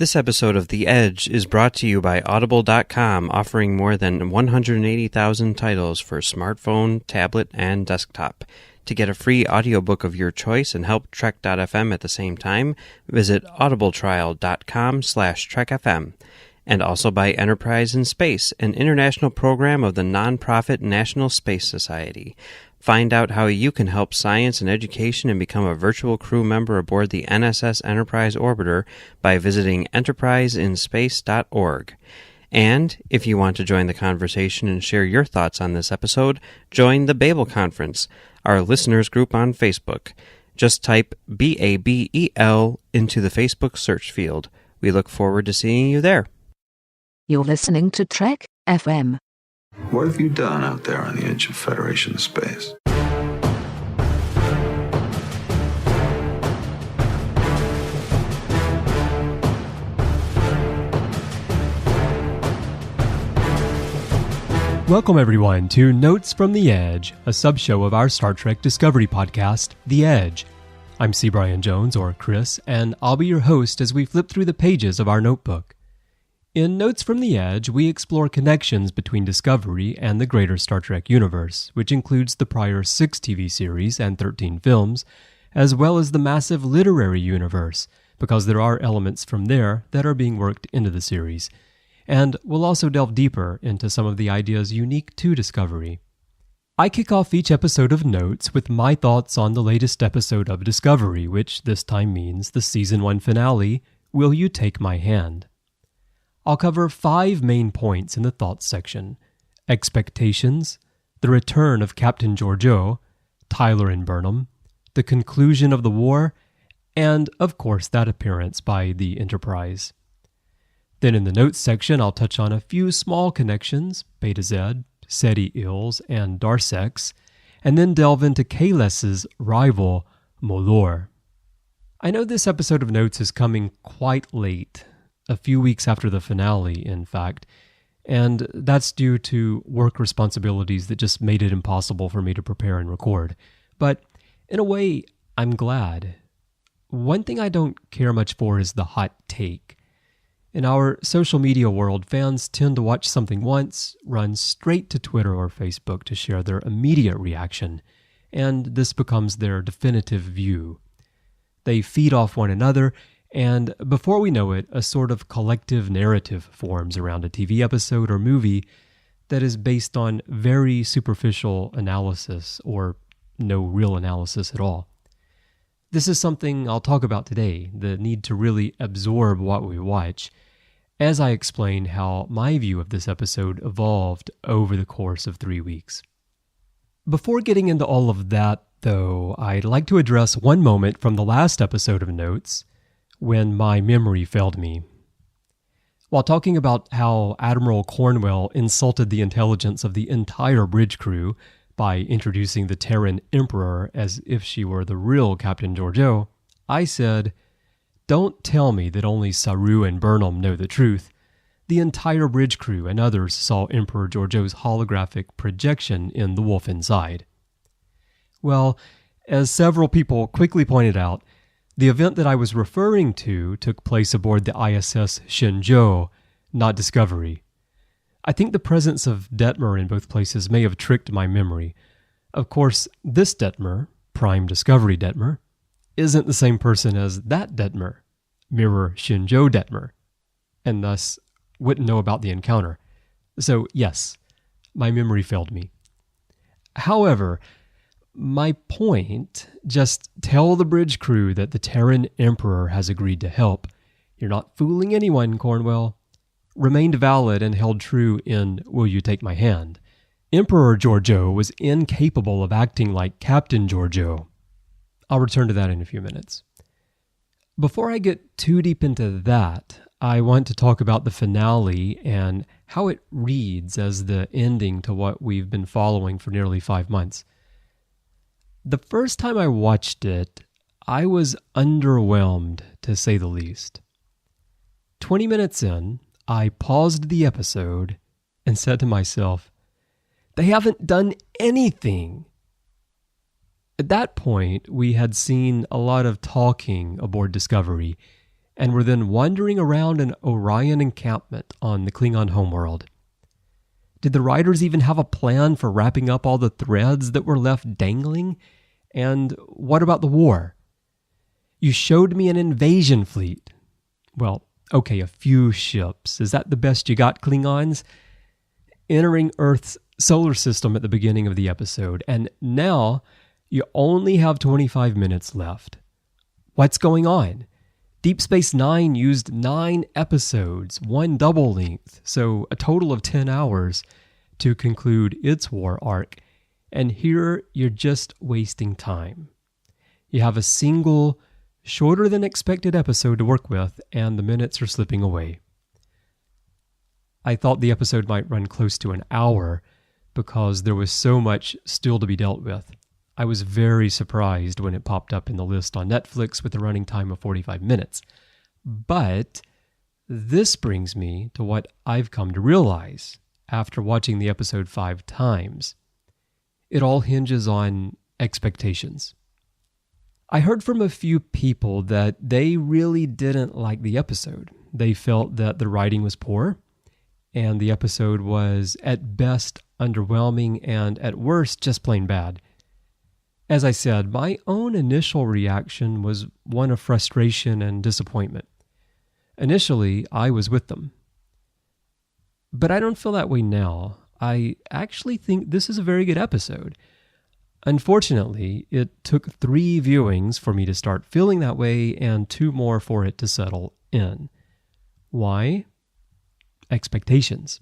This episode of The Edge is brought to you by Audible.com, offering more than 180,000 titles for smartphone, tablet, and desktop. To get a free audiobook of your choice and help Trek.fm at the same time, visit audibletrial.com/trekfm. And also by Enterprise in Space, an international program of the nonprofit National Space Society. Find out how you can help science and education and become a virtual crew member aboard the NSS Enterprise Orbiter by visiting enterpriseinspace.org. And if you want to join the conversation and share your thoughts on this episode, join the Babel Conference, our listeners group on Facebook. Just type BABEL into the Facebook search field. We look forward to seeing you there. You're listening to Trek FM. What have you done out there on the edge of Federation space? Welcome everyone to Notes from the Edge, a sub-show of our Star Trek Discovery podcast, The Edge. I'm C Bryan Jones, or Chris, and I'll be your host as we flip through the pages of our notebook. In Notes from the Edge, we explore connections between Discovery and the greater Star Trek universe, which includes the prior 6 TV series and 13 films, as well as the massive literary universe, because there are elements from there that are being worked into the series. And we'll also delve deeper into some of the ideas unique to Discovery. I kick off each episode of Notes with my thoughts on the latest episode of Discovery, which this time means the Season 1 finale, Will You Take My Hand? I'll cover 5 main points in the thoughts section: expectations, the return of Captain Georgiou, Tyler and Burnham, the conclusion of the war, and, of course, that appearance by the Enterprise. Then in the notes section, I'll touch on a few small connections, Betazed, Ceti eels, and darseks, and then delve into Kahless's rival, Molor. I know this episode of Notes is coming quite late, a few weeks after the finale, in fact, and that's due to work responsibilities that just made it impossible for me to prepare and record. But in a way, I'm glad. One thing I don't care much for is the hot take. In our social media world, fans tend to watch something once, run straight to Twitter or Facebook to share their immediate reaction, and this becomes their definitive view. They feed off one another, and before we know it, a sort of collective narrative forms around a TV episode or movie that is based on very superficial analysis or no real analysis at all. This is something I'll talk about today, the need to really absorb what we watch, as I explain how my view of this episode evolved over the course of 3 weeks. Before getting into all of that, though, I'd like to address one moment from the last episode of Notes, when my memory failed me. While talking about how Admiral Cornwell insulted the intelligence of the entire bridge crew by introducing the Terran Emperor as if she were the real Captain Georgiou, I said, "Don't tell me that only Saru and Burnham know the truth. The entire bridge crew and others saw Emperor Georgiou's holographic projection in The Wolf Inside." Well, as several people quickly pointed out, the event that I was referring to took place aboard the ISS Shenzhou, not Discovery. I think the presence of Detmer in both places may have tricked my memory. Of course, this Detmer, Prime Discovery Detmer, isn't the same person as that Detmer, Mirror Shenzhou Detmer, and thus wouldn't know about the encounter. So yes, my memory failed me. However, my point, just tell the bridge crew that the Terran Emperor has agreed to help. You're not fooling anyone, Cornwell. Remained valid and held true in Will You Take My Hand. Emperor Georgiou was incapable of acting like Captain Georgiou. I'll return to that in a few minutes. Before I get too deep into that, I want to talk about the finale and how it reads as the ending to what we've been following for nearly 5 months. The first time I watched it, I was underwhelmed, to say the least. 20 minutes in, I paused the episode and said to myself, they haven't done anything. At that point, we had seen a lot of talking aboard Discovery, and were then wandering around an Orion encampment on the Klingon homeworld. Did the writers even have a plan for wrapping up all the threads that were left dangling? And what about the war? You showed me an invasion fleet. Well, okay, a few ships. Is that the best you got, Klingons? Entering Earth's solar system at the beginning of the episode, and now you only have 25 minutes left. What's going on? Deep Space Nine used 9 episodes, 1 double length, so a total of 10 hours to conclude its war arc, and here you're just wasting time. You have a single, shorter than expected episode to work with, and the minutes are slipping away. I thought the episode might run close to an hour because there was so much still to be dealt with. I was very surprised when it popped up in the list on Netflix with a running time of 45 minutes. But this brings me to what I've come to realize after watching the episode 5 times. It all hinges on expectations. I heard from a few people that they really didn't like the episode. They felt that the writing was poor, and the episode was at best underwhelming and at worst just plain bad. As I said, my own initial reaction was one of frustration and disappointment. Initially, I was with them. But I don't feel that way now. I actually think this is a very good episode. Unfortunately, it took 3 viewings for me to start feeling that way and 2 more for it to settle in. Why? Expectations.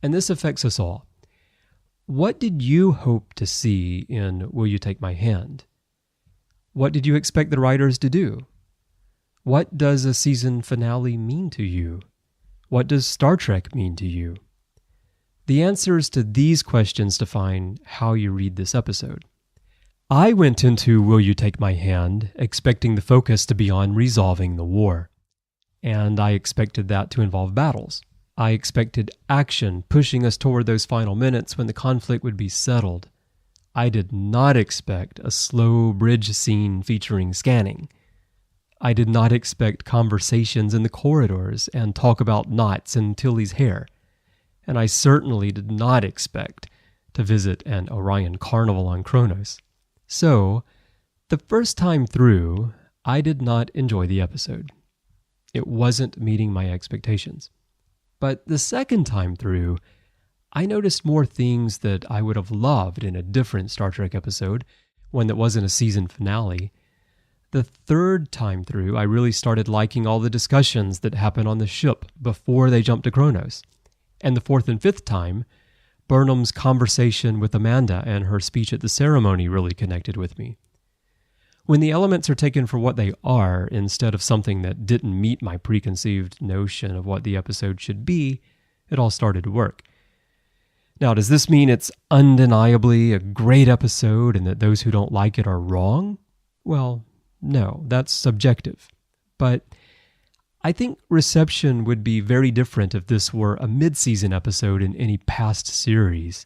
And this affects us all. What did you hope to see in Will You Take My Hand? What did you expect the writers to do? What does a season finale mean to you? What does Star Trek mean to you? The answers to these questions define how you read this episode. I went into Will You Take My Hand expecting the focus to be on resolving the war. And I expected that to involve battles. I expected action pushing us toward those final minutes when the conflict would be settled. I did not expect a slow bridge scene featuring scanning. I did not expect conversations in the corridors and talk about knots in Tilly's hair. And I certainly did not expect to visit an Orion carnival on Kronos. So, the first time through, I did not enjoy the episode. It wasn't meeting my expectations. But the second time through, I noticed more things that I would have loved in a different Star Trek episode, one that wasn't a season finale. The third time through, I really started liking all the discussions that happened on the ship before they jumped to Kronos. And the fourth and fifth time, Burnham's conversation with Amanda and her speech at the ceremony really connected with me. When the elements are taken for what they are, instead of something that didn't meet my preconceived notion of what the episode should be, it all started to work. Now, does this mean it's undeniably a great episode and that those who don't like it are wrong? Well, no, that's subjective. But I think reception would be very different if this were a mid-season episode in any past series.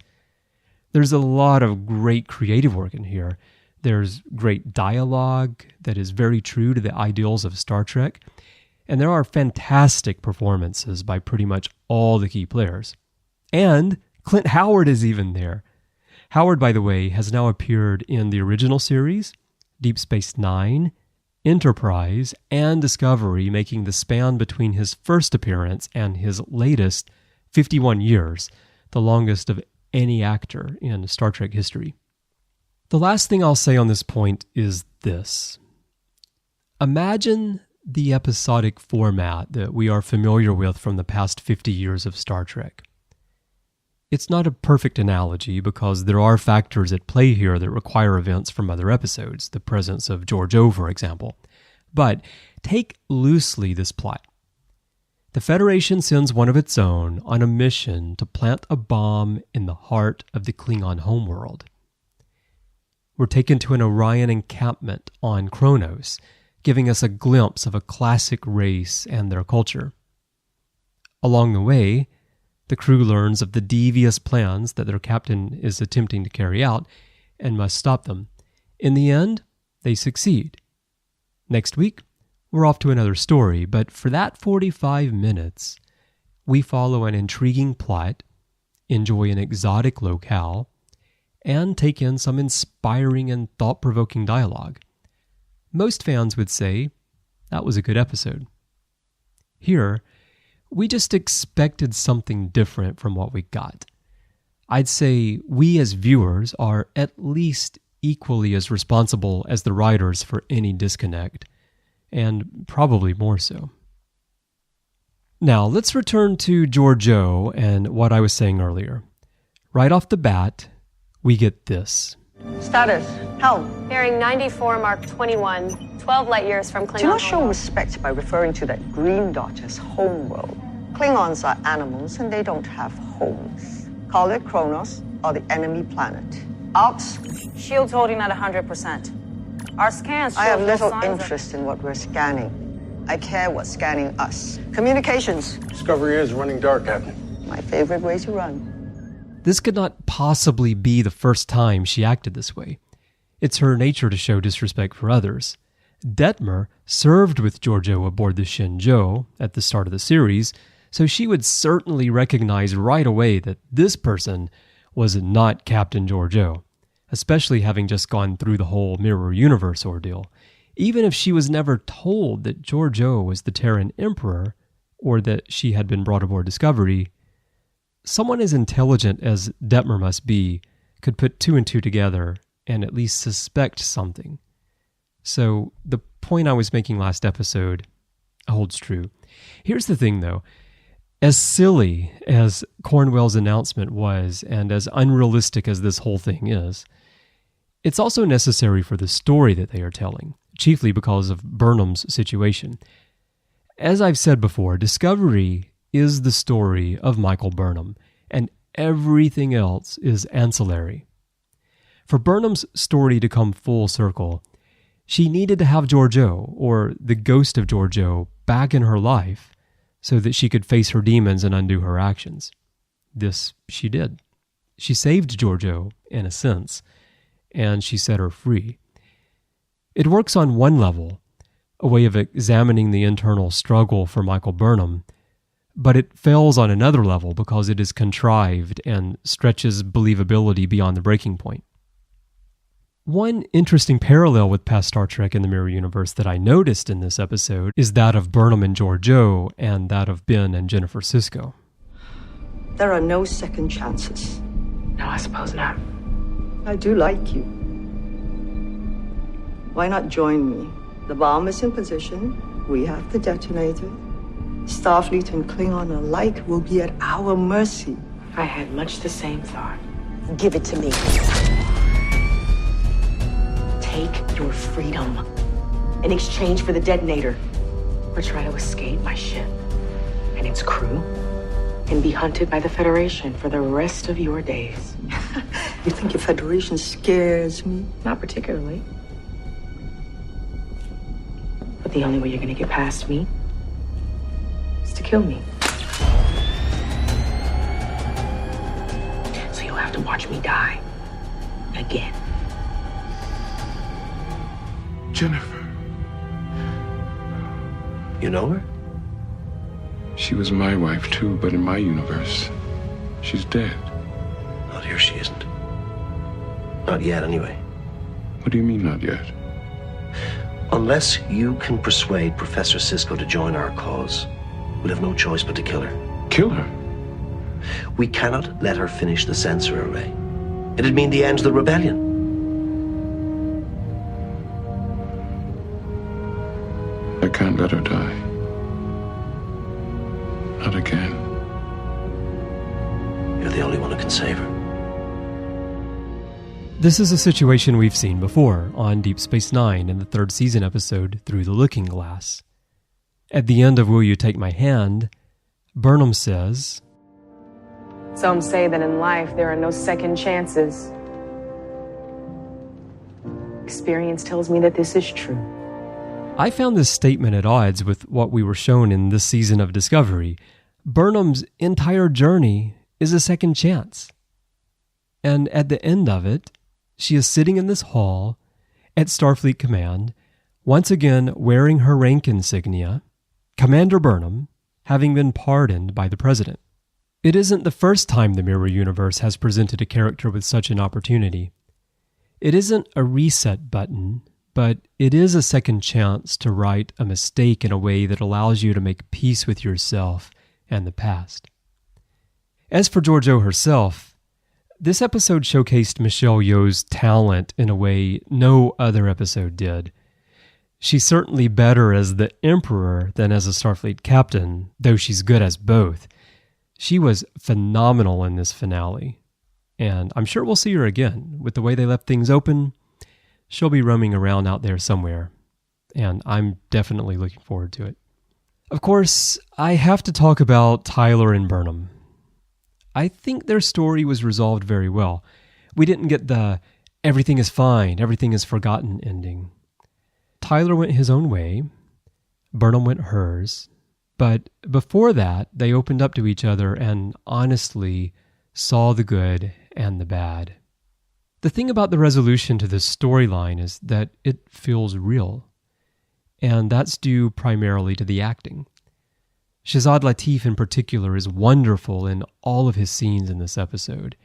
There's a lot of great creative work in here. There's great dialogue that is very true to the ideals of Star Trek. And there are fantastic performances by pretty much all the key players. And Clint Howard is even there. Howard, by the way, has now appeared in the original series, Deep Space Nine, Enterprise, and Discovery, making the span between his first appearance and his latest 51 years, the longest of any actor in Star Trek history. The last thing I'll say on this point is this. Imagine the episodic format that we are familiar with from the past 50 years of Star Trek. It's not a perfect analogy because there are factors at play here that require events from other episodes, the presence of George O, for example. But take loosely this plot. The Federation sends one of its own on a mission to plant a bomb in the heart of the Klingon homeworld. We're taken to an Orion encampment on Kronos, giving us a glimpse of a classic race and their culture. Along the way, the crew learns of the devious plans that their captain is attempting to carry out and must stop them. In the end, they succeed. Next week, We're off to another story, but for that 45 minutes, we follow an intriguing plot, enjoy an exotic locale, and take in some inspiring and thought-provoking dialogue. Most fans would say that was a good episode. Here, we just expected something different from what we got. I'd say we as viewers are at least equally as responsible as the writers for any disconnect, and probably more so. Now, let's return to Georgiou and what I was saying earlier. Right off the bat, we get this. Status, helm. Bearing 94 Mark 21, 12 light years from Klingon. Do not show respect by referring to that green dot as homeworld. Klingons are animals and they don't have homes. Call it Kronos or the enemy planet. Ops. Shields holding at 100%. Our scans show I have no little signs interest in what we're scanning. I care what's scanning us. Communications. Discovery is running dark, Captain. My favorite way to run. This could not possibly be the first time she acted this way. It's her nature to show disrespect for others. Detmer served with Georgiou aboard the Shenzhou at the start of the series, so she would certainly recognize right away that this person was not Captain Georgiou, especially having just gone through the whole Mirror Universe ordeal. Even if she was never told that Georgiou was the Terran Emperor, or that she had been brought aboard Discovery, someone as intelligent as Detmer must be could put two and two together and at least suspect something. So the point I was making last episode holds true. Here's the thing, though. As silly as Cornwell's announcement was, and as unrealistic as this whole thing is, it's also necessary for the story that they are telling, chiefly because of Burnham's situation. As I've said before, Discovery is the story of Michael Burnham, and everything else is ancillary. For Burnham's story to come full circle, she needed to have Georgiou, or the ghost of Georgiou, back in her life so that she could face her demons and undo her actions. This she did. She saved Georgiou, in a sense, and she set her free. It works on one level, a way of examining the internal struggle for Michael Burnham, but it fails on another level because it is contrived and stretches believability beyond the breaking point. One interesting parallel with past Star Trek in the Mirror Universe that I noticed in this episode is that of Burnham and Georgiou and that of Ben and Jennifer Sisko. There are no second chances. No, I suppose not. I do like you. Why not join me? The bomb is in position. We have the detonator. Starfleet and Klingon alike will be at our mercy. I had much the same thought. Give it to me. Take your freedom in exchange for the detonator, or try to escape my ship and its crew and be hunted by the Federation for the rest of your days. You think your Federation scares me? Not particularly. But the only way you're going to get past me is to kill me. So you'll have to watch me die again. Jennifer. You know her? She was my wife, too, but in my universe, she's dead. Not here she isn't. Not yet, anyway. What do you mean, not yet? Unless you can persuade Professor Sisko to join our cause, we'll have no choice but to kill her. Kill her? We cannot let her finish the sensor array. It'd mean the end of the rebellion. I can't let her die. Not again. You're the only one who can save her. This is a situation we've seen before on Deep Space Nine in the third season episode Through the Looking Glass. At the end of Will You Take My Hand, Burnham says, Some say that in life there are no second chances. Experience tells me that this is true. I found this statement at odds with what we were shown in this season of Discovery. Burnham's entire journey is a second chance. And at the end of it, she is sitting in this hall at Starfleet Command, once again wearing her rank insignia, Commander Burnham having been pardoned by the President. It isn't the first time the Mirror Universe has presented a character with such an opportunity. It isn't a reset button, but it is a second chance to right a mistake in a way that allows you to make peace with yourself and the past. As for Georgiou herself, this episode showcased Michelle Yeoh's talent in a way no other episode did. She's certainly better as the Emperor than as a Starfleet captain, though she's good as both. She was phenomenal in this finale, and I'm sure we'll see her again. With the way they left things open, she'll be roaming around out there somewhere, and I'm definitely looking forward to it. Of course, I have to talk about Tyler and Burnham. I think their story was resolved very well. We didn't get the everything is fine, everything is forgotten ending. Tyler went his own way, Burnham went hers, but before that, they opened up to each other and honestly saw the good and the bad. The thing about the resolution to this storyline is that it feels real, and that's due primarily to the acting. Shazad Latif in particular is wonderful in all of his scenes in this episode.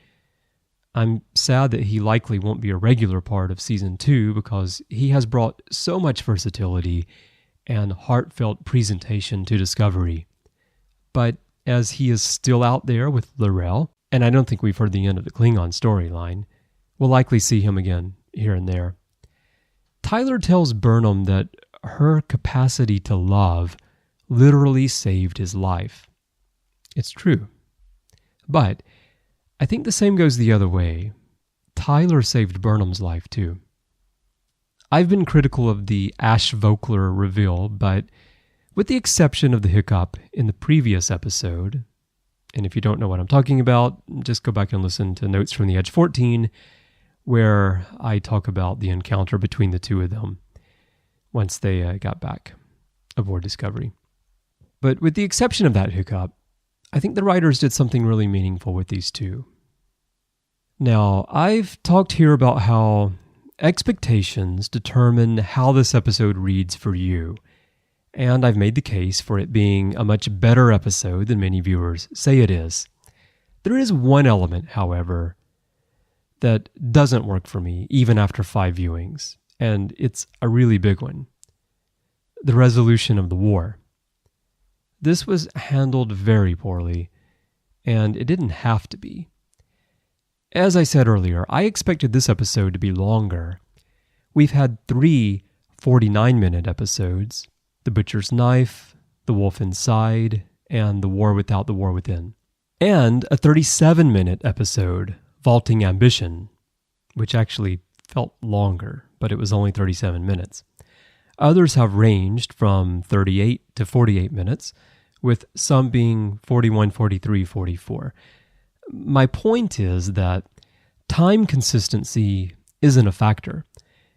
I'm sad that he likely won't be a regular part of Season 2 because he has brought so much versatility and heartfelt presentation to Discovery. But as he is still out there with L'Rell, and I don't think we've heard the end of the Klingon storyline, we'll likely see him again here and there. Tyler tells Burnham that her capacity to love literally saved his life. It's true. But I think the same goes the other way. Tyler saved Burnham's life too. I've been critical of the Ash Vogler reveal, but with the exception of the hiccup in the previous episode, and if you don't know what I'm talking about, just go back and listen to Notes from the Edge 14, where I talk about the encounter between the two of them once they got back aboard Discovery. But with the exception of that hiccup, I think the writers did something really meaningful with these two. Now, I've talked here about how expectations determine how this episode reads for you, and I've made the case for it being a much better episode than many viewers say it is. There is one element, however, that doesn't work for me even after 5 viewings, and it's a really big one. The resolution of the war. This was handled very poorly, and it didn't have to be. As I said earlier, I expected this episode to be longer. We've had 3 49-minute episodes, The Butcher's Knife, The Wolf Inside, and The War Without the War Within. And a 37-minute episode, Vaulting Ambition, which actually felt longer, but it was only 37 minutes. Others have ranged from 38 to 48 minutes, with some being 41, 43, 44. My point is that time consistency isn't a factor,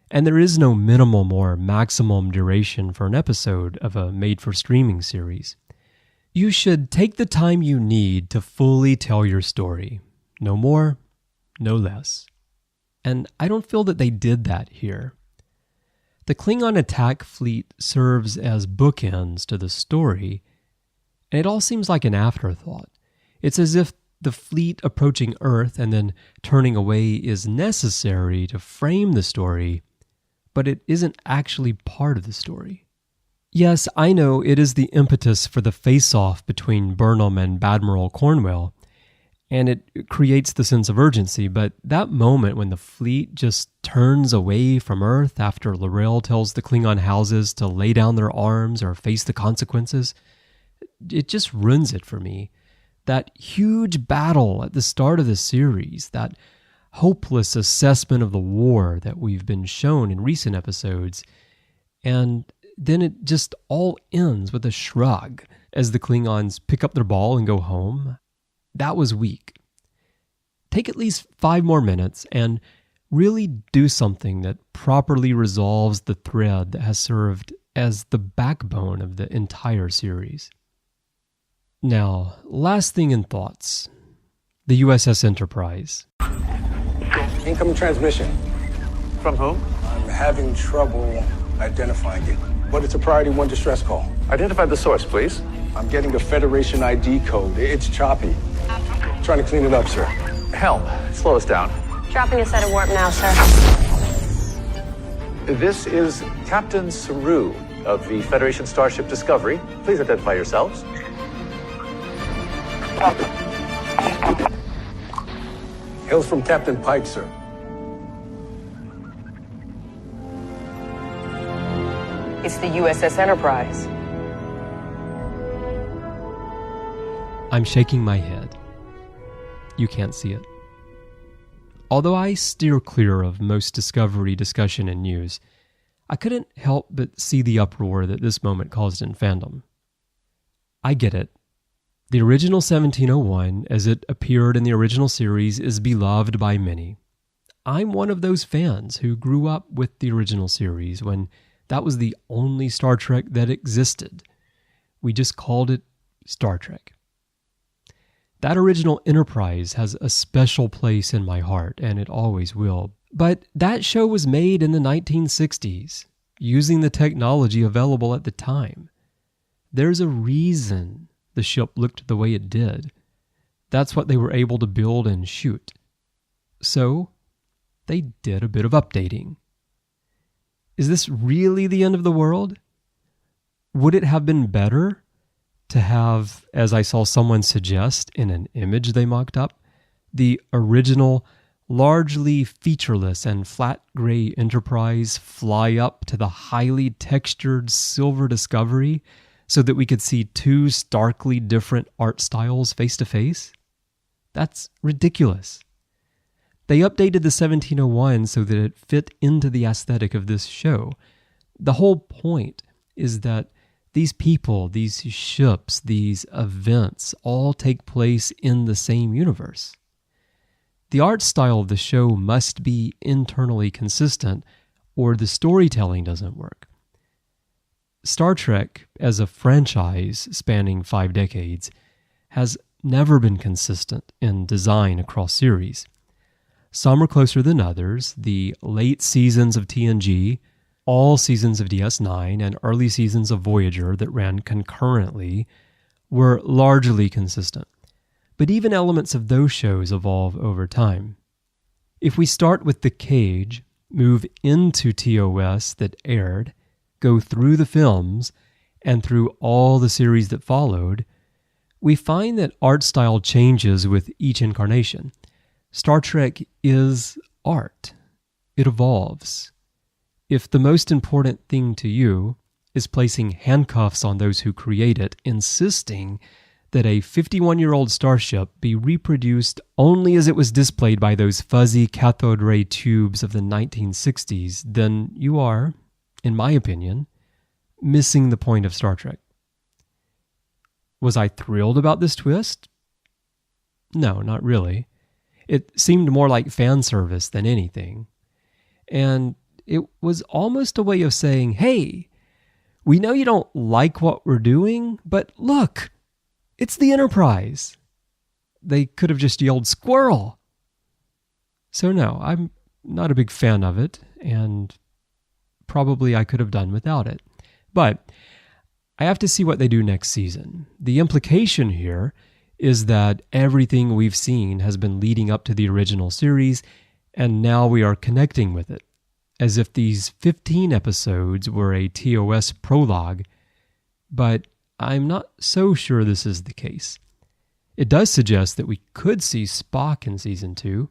and there is no minimum or maximum duration for an episode of a made-for-streaming series. You should take the time you need to fully tell your story. No more, no less. And I don't feel that they did that here. The Klingon attack fleet serves as bookends to the story, and it all seems like an afterthought. It's as if the fleet approaching Earth and then turning away is necessary to frame the story, but it isn't actually part of the story. Yes, I know it is the impetus for the face-off between Burnham and Admiral Cornwell, and it creates the sense of urgency, but that moment when the fleet just turns away from Earth after L'Rell tells the Klingon houses to lay down their arms or face the consequences, it just ruins it for me. That huge battle at the start of the series, that hopeless assessment of the war that we've been shown in recent episodes, and then it just all ends with a shrug as the Klingons pick up their ball and go home. That was weak. Take at least 5 more minutes and really do something that properly resolves the thread that has served as the backbone of the entire series. Now, last thing in thoughts. The USS Enterprise. Incoming transmission. From whom? I'm having trouble identifying it, but it's a priority 1 distress call. Identify the source, please. I'm getting a Federation ID code. It's choppy. Trying to clean it up, sir. Helm, slow us down. Dropping a set of warp now, sir. This is Captain Saru of the Federation Starship Discovery. Please identify yourselves. Hails from Captain Pike, sir. It's the USS Enterprise. I'm shaking my head. You can't see it. Although I steer clear of most Discovery discussion and news, I couldn't help but see the uproar that this moment caused in fandom. I get it. The original 1701, as it appeared in the original series, is beloved by many. I'm one of those fans who grew up with the original series when that was the only Star Trek that existed. We just called it Star Trek. That original Enterprise has a special place in my heart, and it always will. But that show was made in the 1960s, using the technology available at the time. There's a reason the ship looked the way it did. That's what they were able to build and shoot. So, they did a bit of updating. Is this really the end of the world? Would it have been better to have, as I saw someone suggest in an image they mocked up, the original, largely featureless and flat gray Enterprise fly up to the highly textured silver Discovery so that we could see two starkly different art styles face to face? That's ridiculous. They updated the 1701 so that it fit into the aesthetic of this show. The whole point is that these people, these ships, these events all take place in the same universe. The art style of the show must be internally consistent or the storytelling doesn't work. Star Trek, as a franchise spanning 5 decades, has never been consistent in design across series. Some are closer than others. The late seasons of TNG, all seasons of DS9, and early seasons of Voyager that ran concurrently were largely consistent. But even elements of those shows evolve over time. If we start with The Cage, move into TOS that aired, go through the films, and through all the series that followed, we find that art style changes with each incarnation. Star Trek is art. It evolves. If the most important thing to you is placing handcuffs on those who create it, insisting that a 51-year-old starship be reproduced only as it was displayed by those fuzzy cathode ray tubes of the 1960s, then you are, in my opinion, missing the point of Star Trek. Was I thrilled about this twist? No, not really. It seemed more like fan service than anything. And it was almost a way of saying, hey, we know you don't like what we're doing, but look, it's the Enterprise. They could have just yelled, squirrel. So no, I'm not a big fan of it, and probably I could have done without it. But I have to see what they do next season. The implication here is that everything we've seen has been leading up to the original series, and now we are connecting with it, as if these 15 episodes were a TOS prologue, but I'm not so sure this is the case. It does suggest that we could see Spock in Season 2,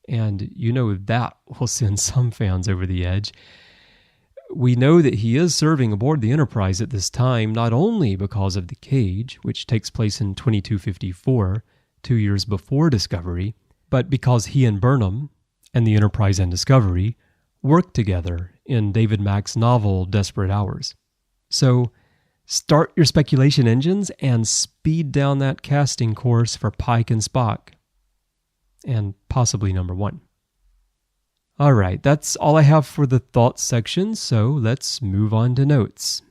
and you know that will send some fans over the edge. We know that he is serving aboard the Enterprise at this time, not only because of The Cage, which takes place in 2254, 2 years before Discovery, but because he and Burnham, and the Enterprise and Discovery, worked together in David Mack's novel Desperate Hours. So, start your speculation engines and speed down that casting course for Pike and Spock. And possibly number 1. All right, that's all I have for the thoughts section, so let's move on to notes.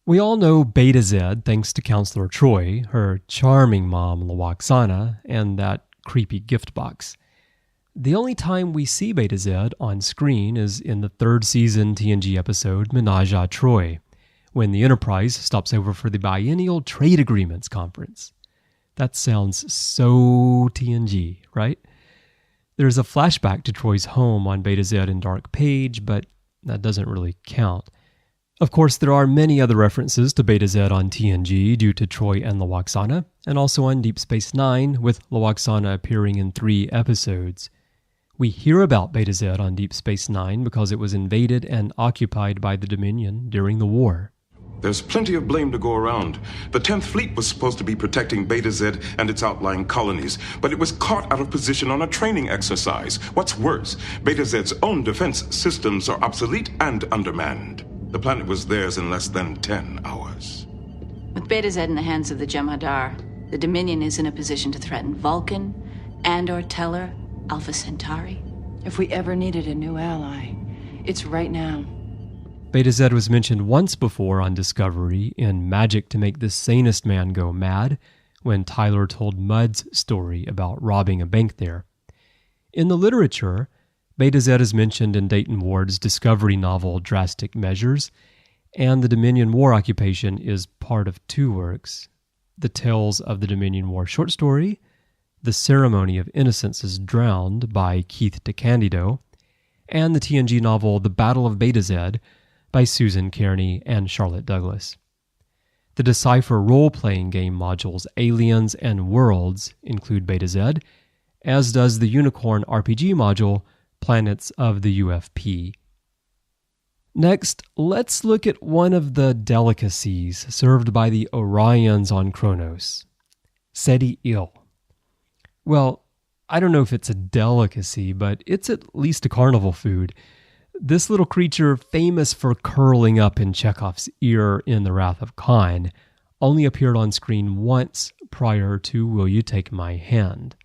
We all know Betazed thanks to Counselor Troy, her charming mom Lwaxana, and that creepy gift box. The only time we see Betazed on screen is in the 3rd season TNG episode Menage a Troy, when the Enterprise stops over for the Biennial Trade Agreements Conference. That sounds so TNG, right? There's a flashback to Troy's home on Betazed in Dark Page, but that doesn't really count. Of course, there are many other references to Betazed on TNG due to Troy and Lwaxana, and also on Deep Space Nine, with Lwaxana appearing in 3 episodes. We hear about Betazed on Deep Space Nine because it was invaded and occupied by the Dominion during the war. There's plenty of blame to go around. The 10th Fleet was supposed to be protecting Betazed and its outlying colonies, but it was caught out of position on a training exercise. What's worse, Betazed's own defense systems are obsolete and undermanned. The planet was theirs in less than 10 hours. With Betazed in the hands of the Jem'Hadar, the Dominion is in a position to threaten Vulcan, Andor, Teller, Alpha Centauri. If we ever needed a new ally, it's right now. Betazed was mentioned once before on Discovery in Magic to Make the Sanest Man Go Mad, when Tyler told Mudd's story about robbing a bank there. In the literature, Betazed is mentioned in Dayton Ward's Discovery novel Drastic Measures, and the Dominion War occupation is part of 2 works: the Tales of the Dominion War short story, The Ceremony of Innocence is Drowned by Keith DeCandido, and the TNG novel The Battle of Betazed by Susan Kearney and Charlotte Douglas. The Decipher role-playing game modules Aliens and Worlds include Betazed, as does the Unicorn RPG module Planets of the UFP. Next, let's look at one of the delicacies served by the Orions on Kronos, Ceti eel. Well, I don't know if it's a delicacy, but it's at least a carnival food. This little creature, famous for curling up in Chekhov's ear in The Wrath of Khan, only appeared on screen once prior to Will You Take My Hand?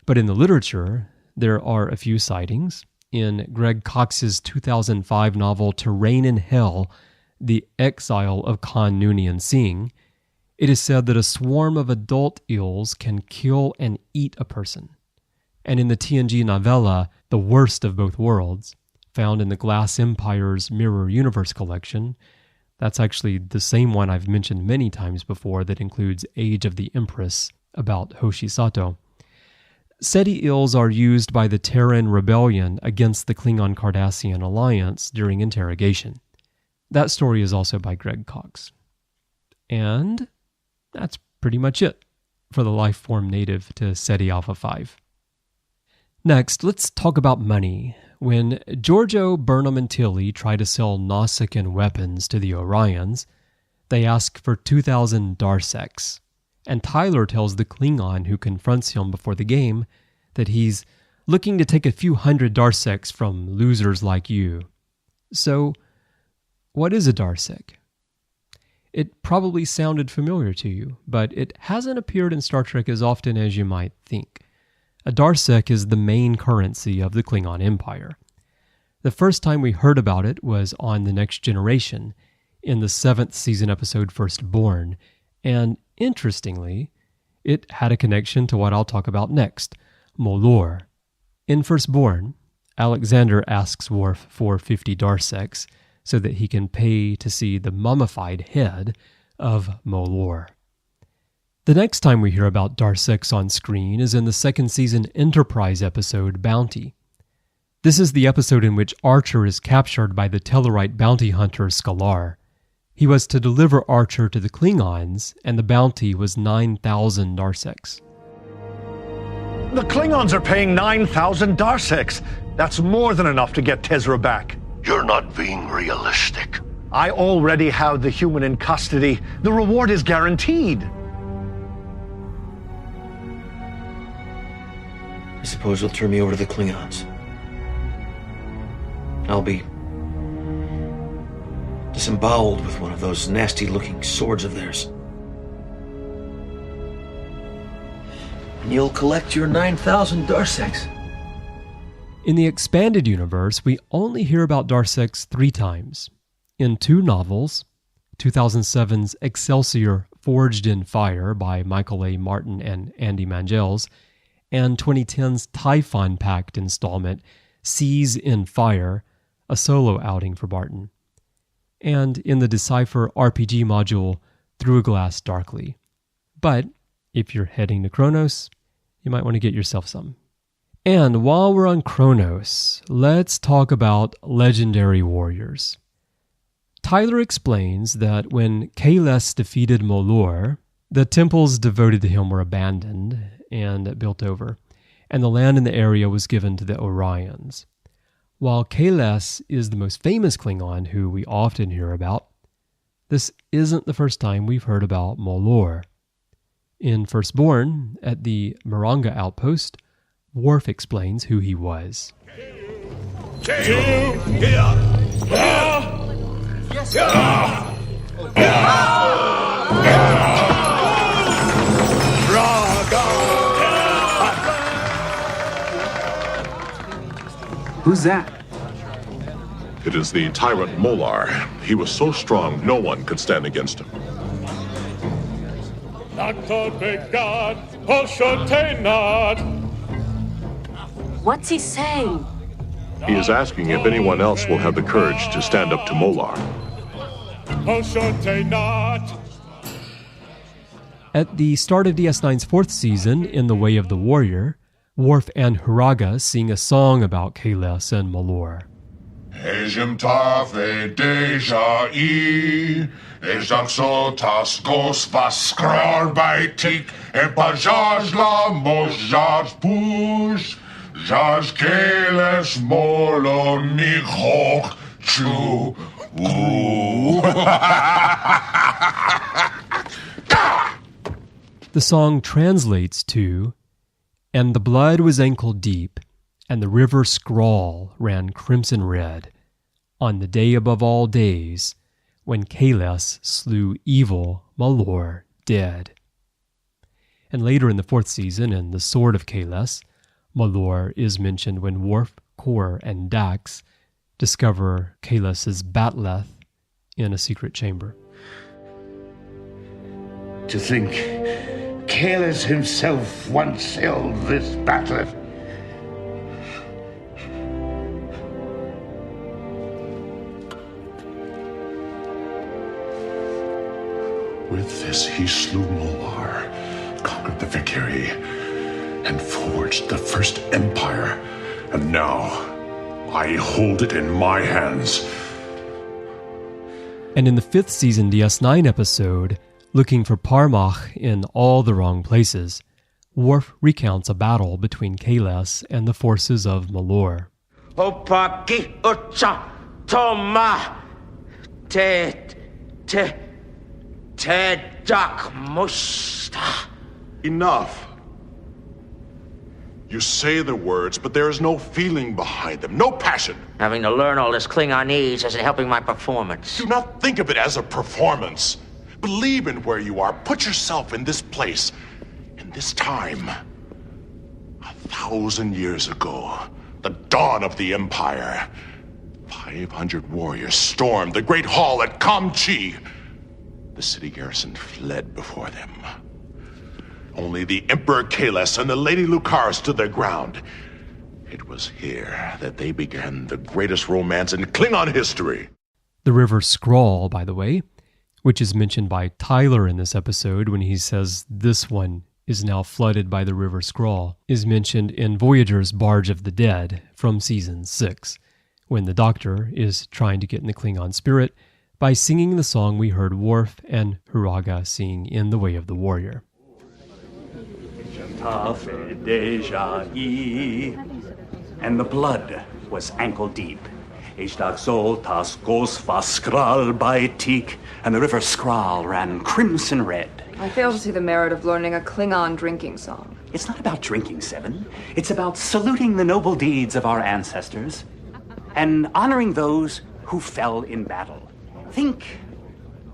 But in the literature, there are a few sightings. In Greg Cox's 2005 novel Terrain in Hell, The Exile of Khan Noonien Singh, it is said that a swarm of adult eels can kill and eat a person. And in the TNG novella The Worst of Both Worlds, found in the Glass Empire's Mirror Universe collection, that's actually the same one I've mentioned many times before that includes Age of the Empress about Hoshi Sato. Ceti eels are used by the Terran Rebellion against the Klingon-Cardassian alliance during interrogation. That story is also by Greg Cox. And that's pretty much it for the life form native to Ceti Alpha 5. Next, let's talk about money. When Giorgio, Burnham, and Tilly try to sell Nausicaan weapons to the Orions, they ask for 2,000 darseks, and Tyler tells the Klingon who confronts him before the game that he's looking to take a few hundred darseks from losers like you. So, what is a darsek? It probably sounded familiar to you, but it hasn't appeared in Star Trek as often as you might think. A darsek is the main currency of the Klingon Empire. The first time we heard about it was on The Next Generation, in the 7th season episode Firstborn, and interestingly, it had a connection to what I'll talk about next, Molor. In Firstborn, Alexander asks Worf for 50 darseks so that he can pay to see the mummified head of Molor. The next time we hear about darseks on screen is in the 2nd season Enterprise episode Bounty. This is the episode in which Archer is captured by the Tellarite bounty hunter Skalar. He was to deliver Archer to the Klingons, and the bounty was 9,000 darseks. The Klingons are paying 9,000 darseks. That's more than enough to get Tezra back. You're not being realistic. I already have the human in custody. The reward is guaranteed. I suppose you'll turn me over to the Klingons. I'll be disemboweled with one of those nasty-looking swords of theirs. And you'll collect your 9,000 darseks. In the expanded universe, we only hear about darseks 3 times. In 2 novels, 2007's Excelsior Forged in Fire by Michael A. Martin and Andy Mangels, and 2010's Typhon Pact installment, Seas in Fire, a solo outing for Barton, and in the Decipher RPG module, Through a Glass Darkly. But if you're heading to Kronos, you might want to get yourself some. And while we're on Kronos, let's talk about legendary warriors. Tyler explains that when Kahless defeated Molor, the temples devoted to him were abandoned and built over, and the land in the area was given to the Orions. While Kahless is the most famous Klingon who we often hear about, this isn't the first time we've heard about Molor. In Firstborn, at the Maranga outpost, Worf explains who he was. Who's that? It is the tyrant Molor. He was so strong, no one could stand against him. What's he saying? He is asking if anyone else will have the courage to stand up to Molor. At the start of DS9's fourth season, In the Way of the Warrior, Worf and Huraga sing a song about Kahless and Molor. Ejim tafe deja I, exotas gos vaskrar baitik, epajaj la mojaj push, jaj Kahless molo nichok chu The song translates to, "And the blood was ankle deep, and the river Scrawl ran crimson red, on the day above all days, when Kahless slew evil Molor dead." And later in the fourth season, in The Sword of Kahless, Molor is mentioned when Worf, Kor, and Dax discover Kahless's bat'leth in a secret chamber. To think Kahless himself once held this battle. With this he slew Molor, conquered the Valkyrie, and forged the first empire. And now I hold it in my hands. And in the fifth season DS9 episode, Looking for Parmach in All the Wrong Places, Worf recounts a battle between Kahless and the forces of Molor. Opaki ucha toma te dak musta. Enough. You say the words, but there is no feeling behind them, no passion. Having to learn all this Klingonese isn't helping my performance. Do not think of it as a performance. Believe in where you are. Put yourself in this place, in this time. 1,000 years ago, the dawn of the Empire. 500 warriors stormed the great hall at Kamchi. The city garrison fled before them. Only the Emperor Kahless and the Lady Lucar stood their ground. It was here that they began the greatest romance in Klingon history. The river Scrawl, by the way, which is mentioned by Tyler in this episode when he says this one is now flooded by the river Scrawl, is mentioned in Voyager's Barge of the Dead from Season 6, when the Doctor is trying to get in the Klingon spirit by singing the song we heard Worf and Huraga sing in The Way of the Warrior. And the blood was ankle deep. And the river Skral ran crimson red. I fail to see the merit of learning a Klingon drinking song. It's not about drinking, Seven. It's about saluting the noble deeds of our ancestors and honoring those who fell in battle. Think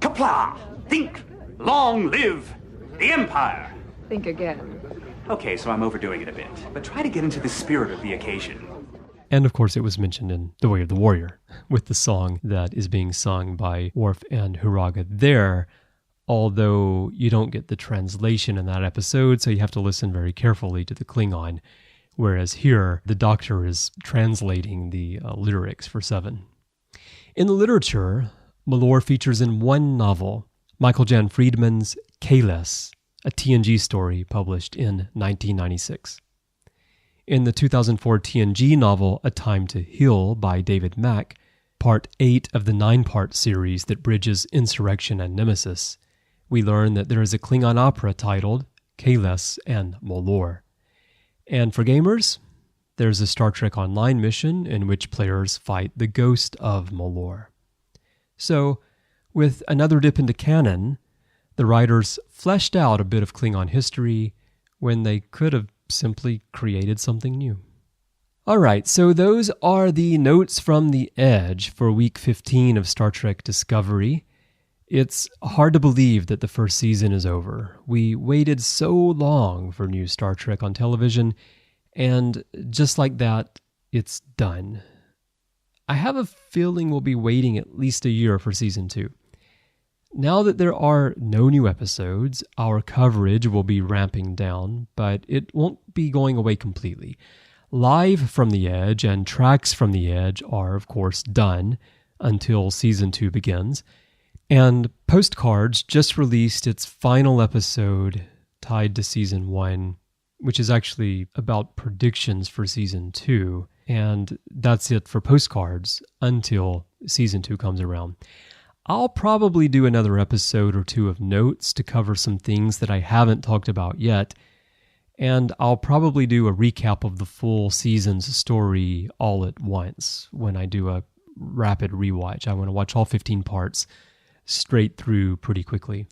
Kapla! Think long live the Empire! Think again. Okay, so I'm overdoing it a bit, but try to get into the spirit of the occasion. And of course it was mentioned in The Way of the Warrior, with the song that is being sung by Worf and Huraga there, although you don't get the translation in that episode, so you have to listen very carefully to the Klingon, whereas here, the Doctor is translating the lyrics for 7. In the literature, Molor features in one novel, Michael Jan Friedman's Kahless, a TNG story published in 1996. In the 2004 TNG novel A Time to Heal by David Mack, Part 8 of the 9-part series that bridges Insurrection and Nemesis, we learn that there is a Klingon opera titled Kahless and Molor. And for gamers, there's a Star Trek Online mission in which players fight the ghost of Molor. So, with another dip into canon, the writers fleshed out a bit of Klingon history when they could have simply created something new. Alright, so those are the notes from the Edge for week 15 of Star Trek Discovery. It's hard to believe that the first season is over. We waited so long for new Star Trek on television, and just like that, it's done. I have a feeling we'll be waiting at least a year for season 2. Now that there are no new episodes, our coverage will be ramping down, but it won't be going away completely. Live from the Edge and tracks from the Edge are, of course, done until season 2 begins. And Postcards just released its final episode tied to season 1, which is actually about predictions for season 2. And that's it for Postcards until season 2 comes around. I'll probably do another episode or 2 of notes to cover some things that I haven't talked about yet. And I'll probably do a recap of the full season's story all at once when I do a rapid rewatch. I want to watch all 15 parts straight through pretty quickly.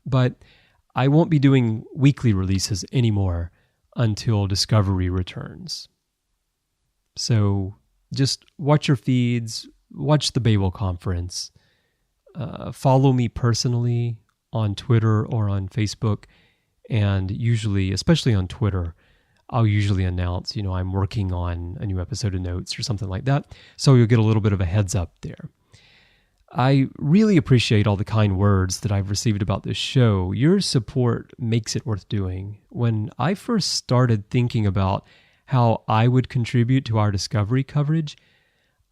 But I won't be doing weekly releases anymore until Discovery returns. So just watch your feeds, watch the Babel conference, follow me personally on Twitter or on Facebook, and usually, especially on Twitter, I'll usually announce, I'm working on a new episode of Notes or something like that, so you'll get a little bit of a heads up there. I really appreciate all the kind words that I've received about this show. Your support makes it worth doing. When I first started thinking about how I would contribute to our Discovery coverage,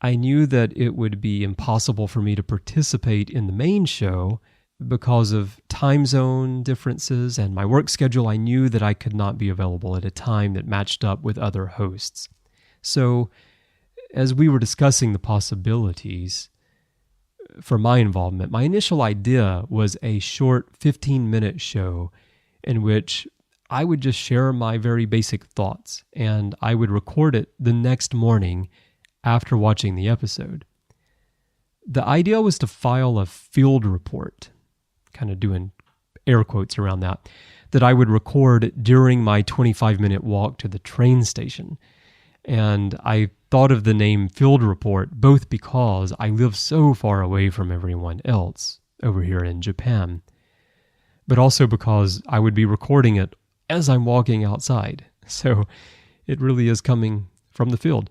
I knew that it would be impossible for me to participate in the main show because of time zone differences and my work schedule. I knew that I could not be available at a time that matched up with other hosts. So, as we were discussing the possibilities for my involvement, my initial idea was a short 15-minute show in which I would just share my very basic thoughts, and I would record it the next morning after watching the episode. The idea was to file a field report, kind of doing air quotes around that I would record during my 25-minute walk to the train station. And I thought of the name Field Report both because I live so far away from everyone else over here in Japan, but also because I would be recording it as I'm walking outside. So it really is coming from the field.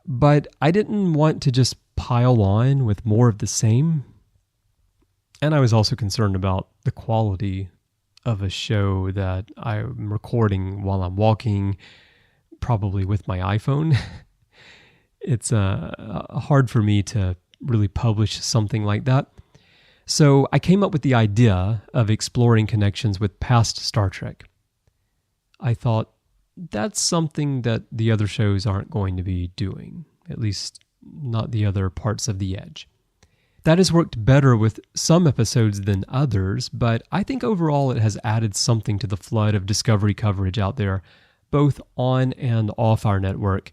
But I didn't want to just pile on with more of the same. And I was also concerned about the quality of a show that I'm recording while I'm walking, probably with my iPhone. It's hard for me to really publish something like that. So I came up with the idea of exploring connections with past Star Trek. I thought that's something that the other shows aren't going to be doing, at least not the other parts of the Edge. That has worked better with some episodes than others, but I think overall it has added something to the flood of Discovery coverage out there, both on and off our network,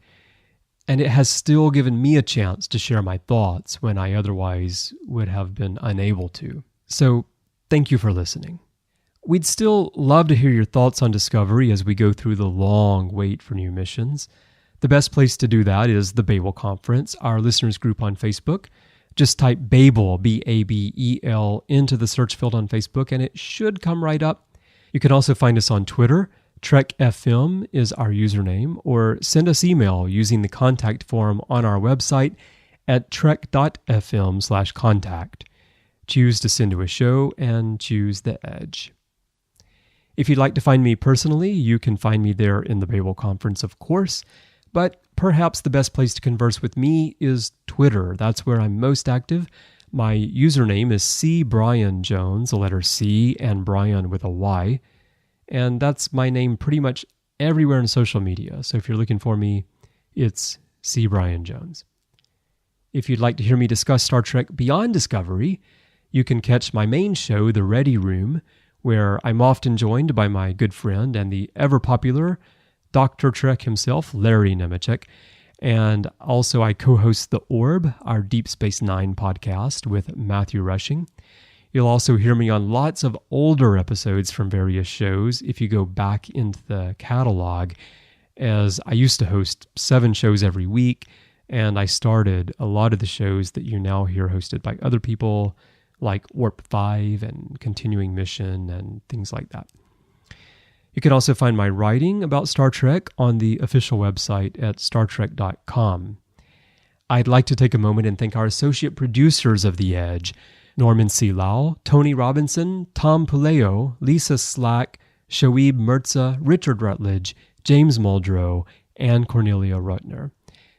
and it has still given me a chance to share my thoughts when I otherwise would have been unable to. So, thank you for listening. We'd still love to hear your thoughts on Discovery as we go through the long wait for new missions. The best place to do that is the Babel Conference, our listeners group on Facebook. Just type Babel, B-A-B-E-L, into the search field on Facebook, and it should come right up. You can also find us on Twitter. Trek FM is our username, or send us email using the contact form on our website at trek.fm/contact. choose to send to a show, and choose the Edge. If you'd like to find me personally, you can find me there in the Babel Conference, of course, but perhaps the best place to converse with me is Twitter. That's where I'm most active. My username is C Bryan Jones, the letter C and Bryan with a Y, and that's my name pretty much everywhere in social media. So if you're looking for me, it's C Bryan Jones. If you'd like to hear me discuss Star Trek Beyond Discovery, you can catch my main show, The Ready Room, where I'm often joined by my good friend and the ever-popular Dr. Trek himself, Larry Nemechek, and also I co-host The Orb, our Deep Space Nine podcast with Matthew Rushing. You'll also hear me on lots of older episodes from various shows if you go back into the catalog, as I used to host 7 shows every week, and I started a lot of the shows that you now hear hosted by other people, like Warp 5 and Continuing Mission and things like that. You can also find my writing about Star Trek on the official website at startrek.com. I'd like to take a moment and thank our associate producers of The Edge, Norman C. Lau, Tony Robinson, Tom Puleo, Lisa Slack, Shoaib Mirza, Richard Rutledge, James Muldrow, and Cornelia Rutner.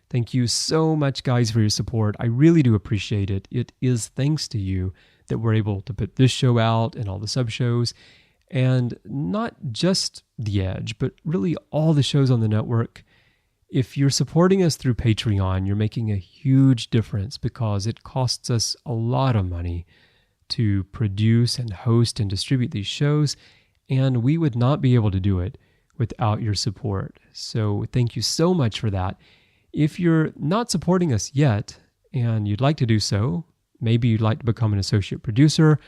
Thank you so much, guys, for your support. I really do appreciate it. It is thanks to you that we're able to put this show out and all the sub-shows, and not just The Edge, but really all the shows on the network. If you're supporting us through Patreon, you're making a huge difference because it costs us a lot of money to produce and host and distribute these shows, and we would not be able to do it without your support. So thank you so much for that. If you're not supporting us yet and you'd like to do so, maybe you'd like to become an associate producer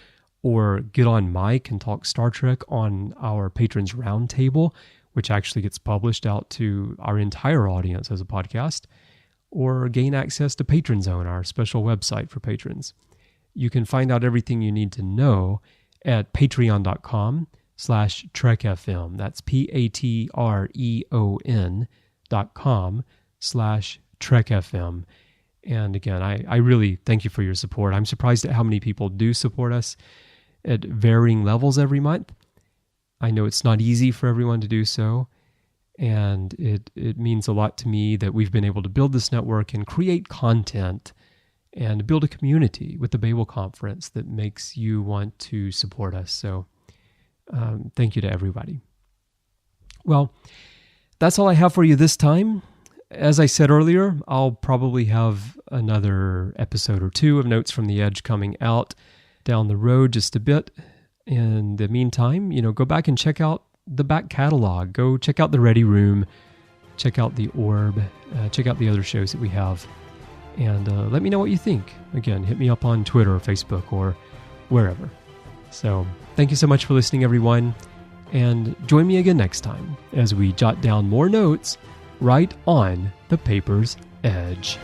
or get on mic and talk Star Trek on our Patrons Roundtable, which actually gets published out to our entire audience as a podcast, or gain access to Patron Zone, our special website for patrons. You can find out everything you need to know at patreon.com/TrekFM. That's patreon.com/TrekFM. And again, I really thank you for your support. I'm surprised at how many people do support us at varying levels every month. I know it's not easy for everyone to do so, and it means a lot to me that we've been able to build this network and create content and build a community with the Babel Conference that makes you want to support us. So thank you to everybody. Well, that's all I have for you this time. As I said earlier, I'll probably have another episode or 2 of Notes from the Edge coming out down the road just a bit. In the meantime, go back and check out the back catalog. Go check out The Ready Room, check out The Orb, check out the other shows that we have, and let me know what you think. Again, hit me up on Twitter or Facebook or wherever. So thank you so much for listening, everyone, and join me again next time as we jot down more notes right on the paper's edge.